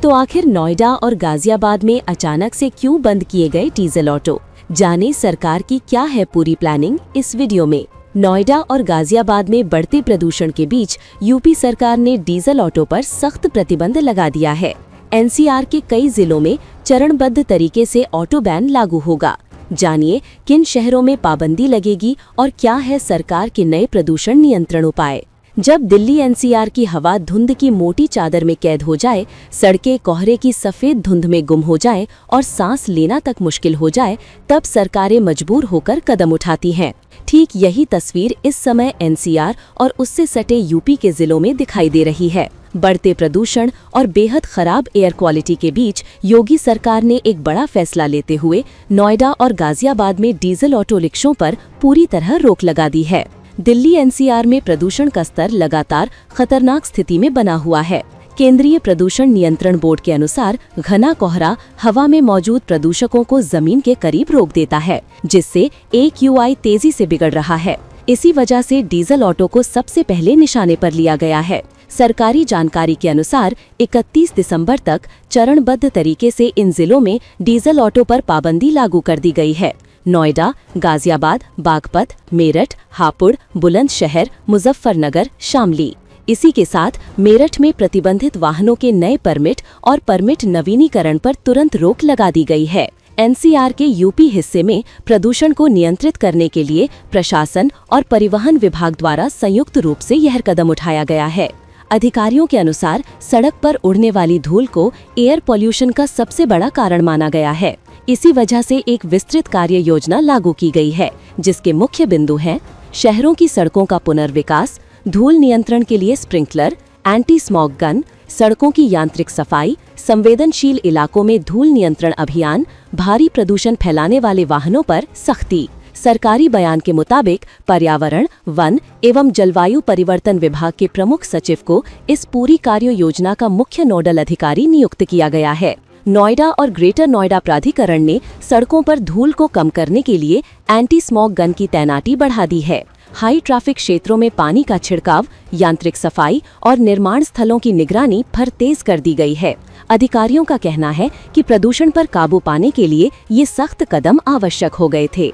तो आखिर नोएडा और गाजियाबाद में अचानक से क्यों बंद किए गए डीजल ऑटो? जाने सरकार की क्या है पूरी प्लानिंग इस वीडियो में। नोएडा और गाजियाबाद में बढ़ते प्रदूषण के बीच यूपी सरकार ने डीजल ऑटो पर सख्त प्रतिबंध लगा दिया है। एनसीआर के कई जिलों में चरणबद्ध तरीके से ऑटो बैन लागू होगा। जानिए किन शहरों में पाबंदी लगेगी और क्या है सरकार के नए प्रदूषण नियंत्रण उपाय। जब दिल्ली एनसीआर की हवा धुंध की मोटी चादर में कैद हो जाए, सड़कें कोहरे की सफेद धुंध में गुम हो जाए और सांस लेना तक मुश्किल हो जाए, तब सरकारें मजबूर होकर कदम उठाती हैं। ठीक यही तस्वीर इस समय एनसीआर और उससे सटे यूपी के जिलों में दिखाई दे रही है। बढ़ते प्रदूषण और बेहद खराब एयर क्वालिटी के बीच योगी सरकार ने एक बड़ा फैसला लेते हुए नोएडा और गाजियाबाद में डीजल ऑटो रिक्शों पर पूरी तरह रोक लगा दी है। दिल्ली एनसीआर में प्रदूषण का स्तर लगातार खतरनाक स्थिति में बना हुआ है। केंद्रीय प्रदूषण नियंत्रण बोर्ड के अनुसार घना कोहरा हवा में मौजूद प्रदूषकों को जमीन के करीब रोक देता है, जिससे AQI तेजी से बिगड़ रहा है। इसी वजह से डीजल ऑटो को सबसे पहले निशाने पर लिया गया है। सरकारी जानकारी के अनुसार 31 दिसंबर तक चरणबद्ध तरीके से इन जिलों में डीजल ऑटो पर पाबंदी लागू कर दी गई है। नोएडा, गाजियाबाद, बागपत, मेरठ, हापुड़, बुलंदशहर, मुजफ्फरनगर, शामली। इसी के साथ मेरठ में प्रतिबंधित वाहनों के नए परमिट और परमिट नवीनीकरण पर तुरंत रोक लगा दी गई है। एनसीआर के यूपी हिस्से में प्रदूषण को नियंत्रित करने के लिए प्रशासन और परिवहन विभाग द्वारा संयुक्त रूप से यह कदम उठाया गया है। अधिकारियों के अनुसार सड़क पर उड़ने वाली धूल को एयर पॉल्यूशन का सबसे बड़ा कारण माना गया है। इसी वजह से एक विस्तृत कार्य योजना लागू की गई है, जिसके मुख्य बिंदु हैं शहरों की सड़कों का पुनर्विकास, धूल नियंत्रण के लिए स्प्रिंकलर, एंटी स्मॉग गन, सड़कों की यांत्रिक सफाई, संवेदनशील इलाकों में धूल नियंत्रण अभियान, भारी प्रदूषण फैलाने वाले वाहनों पर सख्ती। सरकारी बयान के मुताबिक पर्यावरण, वन एवं जलवायु परिवर्तन विभाग के प्रमुख सचिव को इस पूरी कार्य योजना का मुख्य नोडल अधिकारी नियुक्त किया गया है। नोएडा और ग्रेटर नोएडा प्राधिकरण ने सड़कों पर धूल को कम करने के लिए एंटी स्मॉग गन की तैनाती बढ़ा दी है। हाई ट्रैफिक क्षेत्रों में पानी का छिड़काव, यांत्रिक सफाई और निर्माण स्थलों की निगरानी फिर तेज कर दी गई है। अधिकारियों का कहना है कि प्रदूषण पर काबू पाने के लिए ये सख्त कदम आवश्यक हो गए थे।